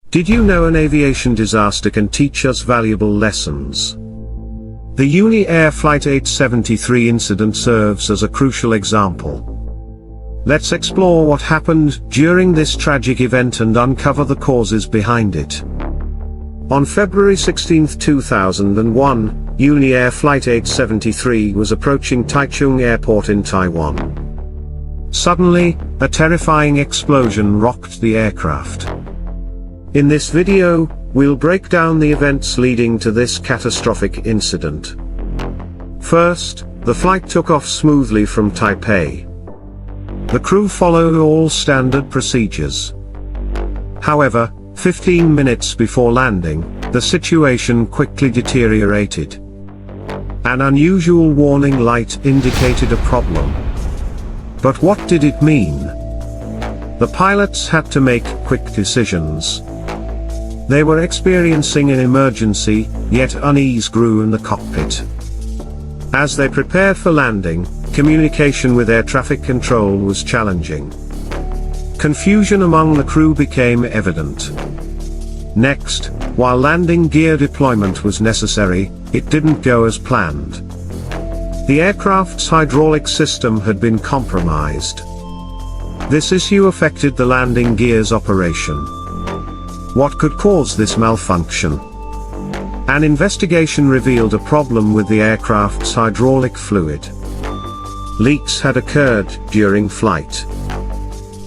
Did you know an aviation disaster can teach us valuable lessons? The Uni Air Flight 873 incident serves as a crucial example. Let's explore what happened during this tragic event and uncover the causes behind it. On February 16, 2001, Uni Air Flight 873 was approaching Taichung Airport in Taiwan. Suddenly, a terrifying explosion rocked the aircraft. In this video, we'll break down the events leading to this catastrophic incident. First, the flight took off smoothly from Taipei. The crew followed all standard procedures. However, 15 minutes before landing, the situation quickly deteriorated. An unusual warning light indicated a problem. But what did it mean? The pilots had to make quick decisions. They were experiencing an emergency, yet unease grew in the cockpit. As they prepared for landing, communication with air traffic control was challenging. Confusion among the crew became evident. Next, while landing gear deployment was necessary, it didn't go as planned. The aircraft's hydraulic system had been compromised. This issue affected the landing gear's operation. What could cause this malfunction? An investigation revealed a problem with the aircraft's hydraulic fluid. Leaks had occurred during flight.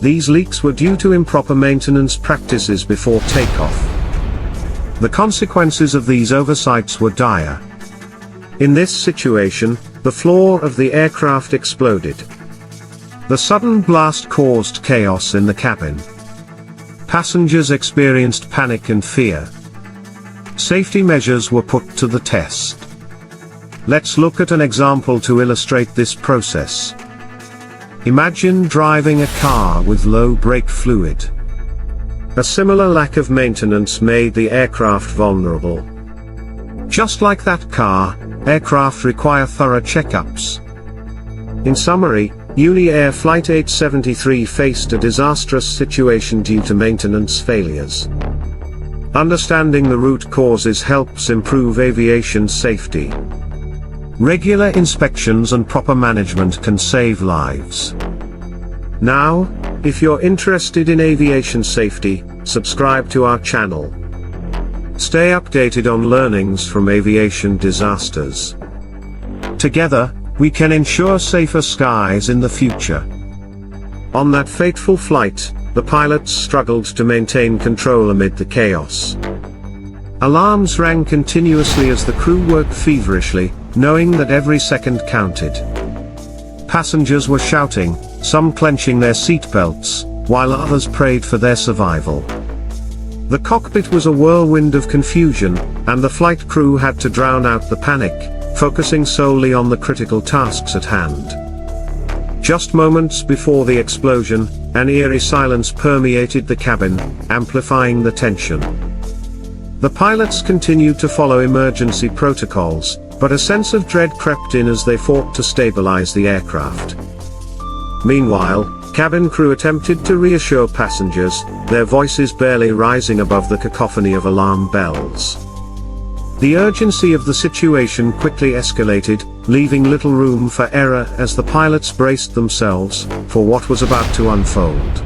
These leaks were due to improper maintenance practices before takeoff. The consequences of these oversights were dire. In this situation, the floor of the aircraft exploded. The sudden blast caused chaos in the cabin. Passengers experienced panic and fear. Safety measures were put to the test. Let's look at an example to illustrate this process. Imagine driving a car with low brake fluid. A similar lack of maintenance made the aircraft vulnerable. Just like that car, aircraft require thorough checkups. In summary, Uni Air Flight 873 faced a disastrous situation due to maintenance failures. Understanding the root causes helps improve aviation safety. Regular inspections and proper management can save lives. Now, if you're interested in aviation safety, subscribe to our channel. Stay updated on learnings from aviation disasters. Together, we can ensure safer skies in the future. On that fateful flight, the pilots struggled to maintain control amid the chaos. Alarms rang continuously as the crew worked feverishly, knowing that every second counted. Passengers were shouting, some clenching their seatbelts, while others prayed for their survival. The cockpit was a whirlwind of confusion, and the flight crew had to drown out the panic, focusing solely on the critical tasks at hand. Just moments before the explosion, an eerie silence permeated the cabin, amplifying the tension. The pilots continued to follow emergency protocols, but a sense of dread crept in as they fought to stabilize the aircraft. Meanwhile, cabin crew attempted to reassure passengers, their voices barely rising above the cacophony of alarm bells. The urgency of the situation quickly escalated, leaving little room for error as the pilots braced themselves for what was about to unfold.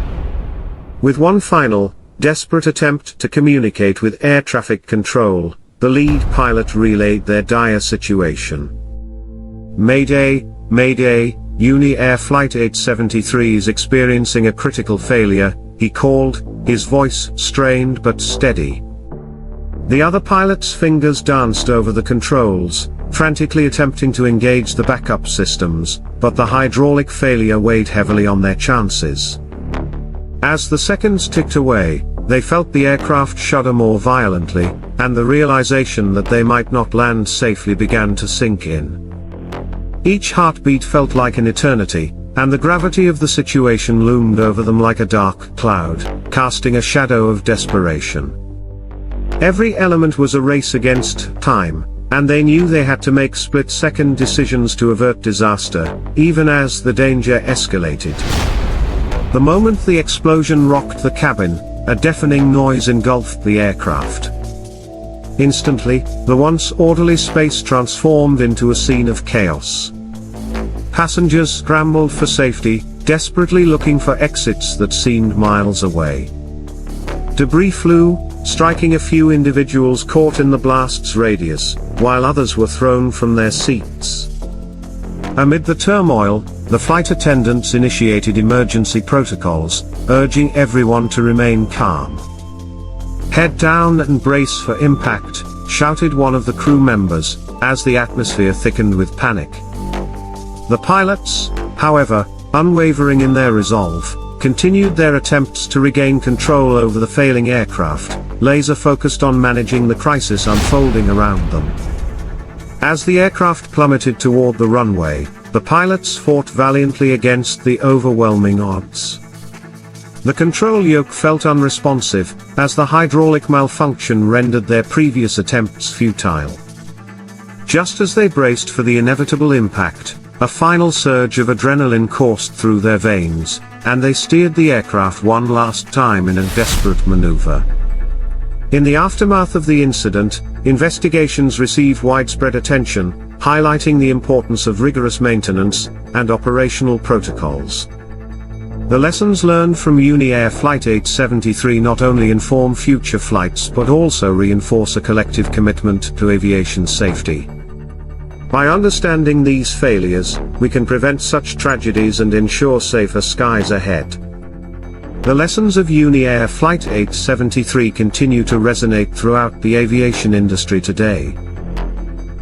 With one final, desperate attempt to communicate with air traffic control, the lead pilot relayed their dire situation. "Mayday, Mayday, Uni Air Flight 873 is experiencing a critical failure," he called, his voice strained but steady. The other pilot's fingers danced over the controls, frantically attempting to engage the backup systems, but the hydraulic failure weighed heavily on their chances. As the seconds ticked away, they felt the aircraft shudder more violently, and the realization that they might not land safely began to sink in. Each heartbeat felt like an eternity, and the gravity of the situation loomed over them like a dark cloud, casting a shadow of desperation. Every element was a race against time, and they knew they had to make split-second decisions to avert disaster, even as the danger escalated. The moment the explosion rocked the cabin, a deafening noise engulfed the aircraft. Instantly, the once orderly space transformed into a scene of chaos. Passengers scrambled for safety, desperately looking for exits that seemed miles away. Debris flew, striking a few individuals caught in the blast's radius, while others were thrown from their seats. Amid the turmoil, the flight attendants initiated emergency protocols, urging everyone to remain calm. "Head down and brace for impact," shouted one of the crew members, as the atmosphere thickened with panic. The pilots, however, unwavering in their resolve, continued their attempts to regain control over the failing aircraft, laser-focused on managing the crisis unfolding around them. As the aircraft plummeted toward the runway, the pilots fought valiantly against the overwhelming odds. The control yoke felt unresponsive, as the hydraulic malfunction rendered their previous attempts futile. Just as they braced for the inevitable impact, a final surge of adrenaline coursed through their veins, and they steered the aircraft one last time in a desperate maneuver. In the aftermath of the incident, investigations received widespread attention, highlighting the importance of rigorous maintenance and operational protocols. The lessons learned from Uni-Air Flight 873 not only inform future flights but also reinforce a collective commitment to aviation safety. By understanding these failures, we can prevent such tragedies and ensure safer skies ahead. The lessons of Uni-Air Flight 873 continue to resonate throughout the aviation industry today.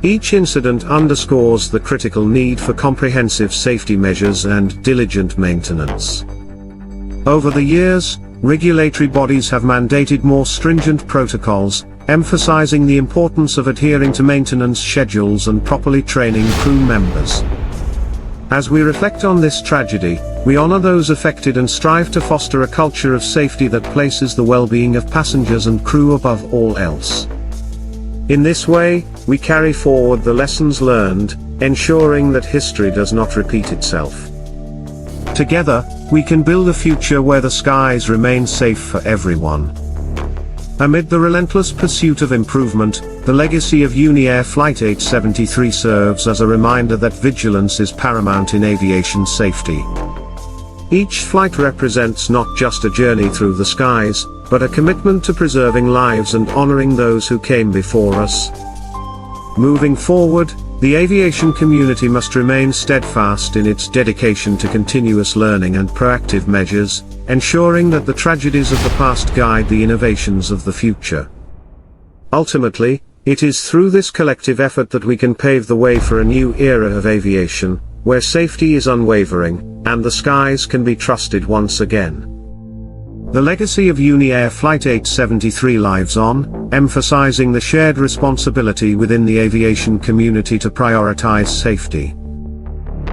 Each incident underscores the critical need for comprehensive safety measures and diligent maintenance. Over the years, regulatory bodies have mandated more stringent protocols, emphasizing the importance of adhering to maintenance schedules and properly training crew members. As we reflect on this tragedy, we honor those affected and strive to foster a culture of safety that places the well-being of passengers and crew above all else. In this way, we carry forward the lessons learned, ensuring that history does not repeat itself. Together, we can build a future where the skies remain safe for everyone. Amid the relentless pursuit of improvement, the legacy of Uni-Air Flight 873 serves as a reminder that vigilance is paramount in aviation safety. Each flight represents not just a journey through the skies, but a commitment to preserving lives and honoring those who came before us. Moving forward, the aviation community must remain steadfast in its dedication to continuous learning and proactive measures, ensuring that the tragedies of the past guide the innovations of the future. Ultimately, it is through this collective effort that we can pave the way for a new era of aviation, where safety is unwavering, and the skies can be trusted once again. The legacy of Uni-Air Flight 873 lives on, emphasizing the shared responsibility within the aviation community to prioritize safety.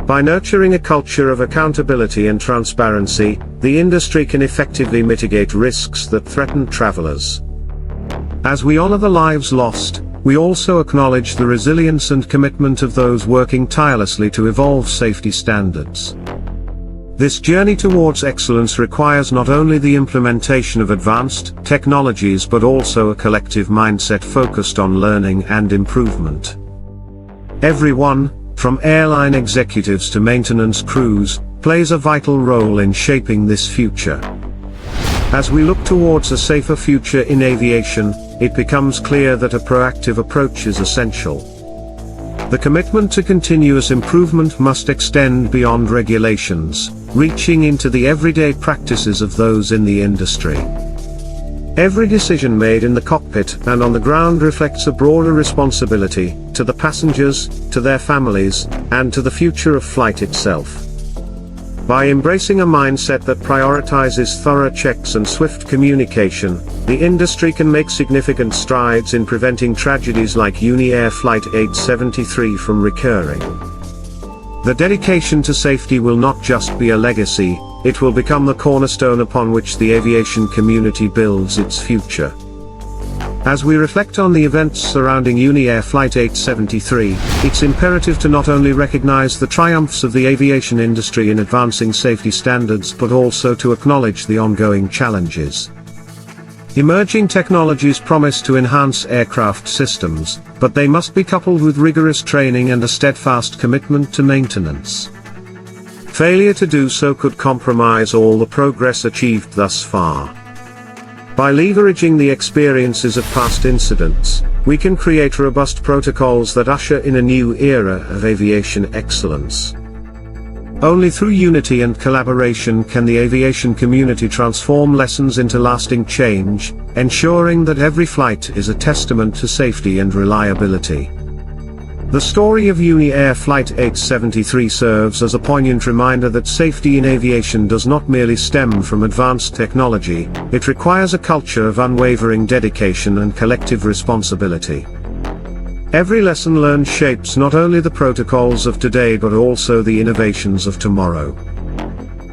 By nurturing a culture of accountability and transparency, the industry can effectively mitigate risks that threaten travelers. As we honor the lives lost, we also acknowledge the resilience and commitment of those working tirelessly to evolve safety standards. This journey towards excellence requires not only the implementation of advanced technologies but also a collective mindset focused on learning and improvement. Everyone, from airline executives to maintenance crews, plays a vital role in shaping this future. As we look towards a safer future in aviation, it becomes clear that a proactive approach is essential. The commitment to continuous improvement must extend beyond regulations, reaching into the everyday practices of those in the industry. Every decision made in the cockpit and on the ground reflects a broader responsibility, to the passengers, to their families, and to the future of flight itself. By embracing a mindset that prioritizes thorough checks and swift communication, the industry can make significant strides in preventing tragedies like Uni-Air Flight 873 from recurring. The dedication to safety will not just be a legacy, it will become the cornerstone upon which the aviation community builds its future. As we reflect on the events surrounding Uni-Air Flight 873, it's imperative to not only recognize the triumphs of the aviation industry in advancing safety standards but also to acknowledge the ongoing challenges. Emerging technologies promise to enhance aircraft systems, but they must be coupled with rigorous training and a steadfast commitment to maintenance. Failure to do so could compromise all the progress achieved thus far. By leveraging the experiences of past incidents, we can create robust protocols that usher in a new era of aviation excellence. Only through unity and collaboration can the aviation community transform lessons into lasting change, ensuring that every flight is a testament to safety and reliability. The story of Uni Air Flight 873 serves as a poignant reminder that safety in aviation does not merely stem from advanced technology, it requires a culture of unwavering dedication and collective responsibility. Every lesson learned shapes not only the protocols of today but also the innovations of tomorrow.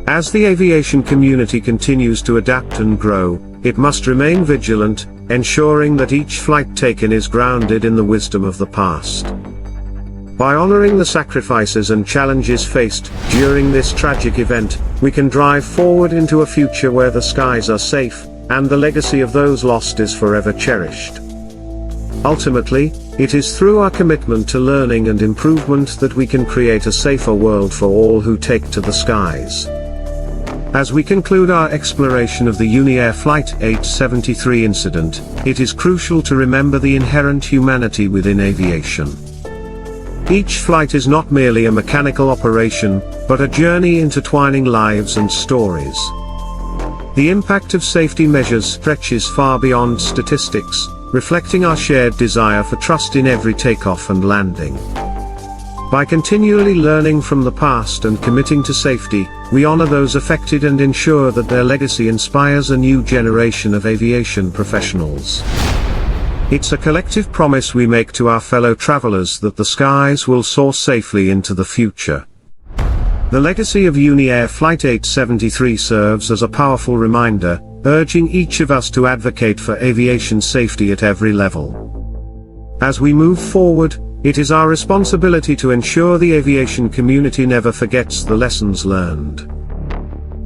As the aviation community continues to adapt and grow, it must remain vigilant, ensuring that each flight taken is grounded in the wisdom of the past. By honoring the sacrifices and challenges faced during this tragic event, we can drive forward into a future where the skies are safe, and the legacy of those lost is forever cherished. Ultimately, it is through our commitment to learning and improvement that we can create a safer world for all who take to the skies. As we conclude our exploration of the Uni Air Flight 873 incident, it is crucial to remember the inherent humanity within aviation. Each flight is not merely a mechanical operation, but a journey intertwining lives and stories. The impact of safety measures stretches far beyond statistics, reflecting our shared desire for trust in every takeoff and landing. By continually learning from the past and committing to safety, we honor those affected and ensure that their legacy inspires a new generation of aviation professionals. It's a collective promise we make to our fellow travelers that the skies will soar safely into the future. The legacy of Uni Air Flight 873 serves as a powerful reminder, urging each of us to advocate for aviation safety at every level. As we move forward, it is our responsibility to ensure the aviation community never forgets the lessons learned.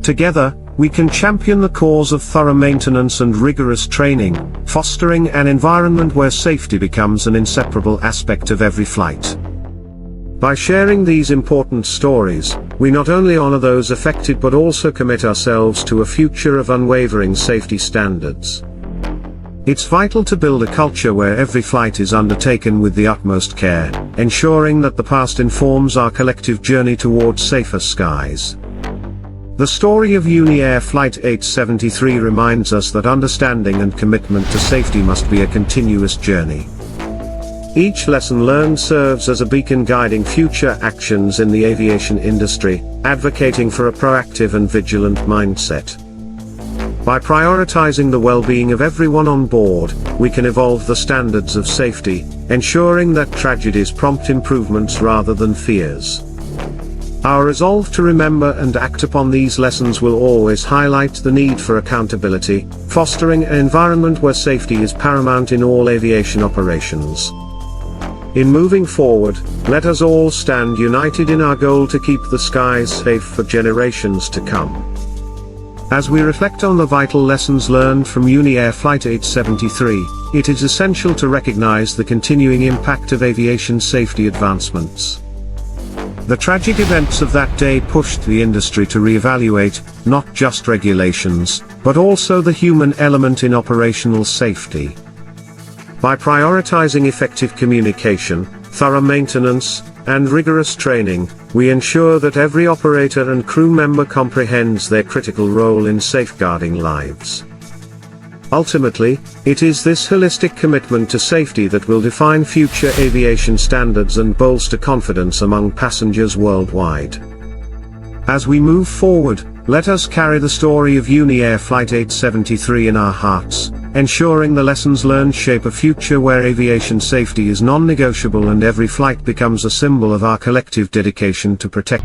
Together, we can champion the cause of thorough maintenance and rigorous training, fostering an environment where safety becomes an inseparable aspect of every flight. By sharing these important stories, we not only honor those affected but also commit ourselves to a future of unwavering safety standards. It's vital to build a culture where every flight is undertaken with the utmost care, ensuring that the past informs our collective journey towards safer skies. The story of Uni Air Flight 873 reminds us that understanding and commitment to safety must be a continuous journey. Each lesson learned serves as a beacon guiding future actions in the aviation industry, advocating for a proactive and vigilant mindset. By prioritizing the well-being of everyone on board, we can evolve the standards of safety, ensuring that tragedies prompt improvements rather than fears. Our resolve to remember and act upon these lessons will always highlight the need for accountability, fostering an environment where safety is paramount in all aviation operations. In moving forward, let us all stand united in our goal to keep the skies safe for generations to come. As we reflect on the vital lessons learned from Uni Air Flight 873, it is essential to recognize the continuing impact of aviation safety advancements. The tragic events of that day pushed the industry to reevaluate, not just regulations, but also the human element in operational safety. By prioritizing effective communication, thorough maintenance, and rigorous training, we ensure that every operator and crew member comprehends their critical role in safeguarding lives. Ultimately, it is this holistic commitment to safety that will define future aviation standards and bolster confidence among passengers worldwide. As we move forward, let us carry the story of Uni Air Flight 873 in our hearts, ensuring the lessons learned shape a future where aviation safety is non-negotiable and every flight becomes a symbol of our collective dedication to protect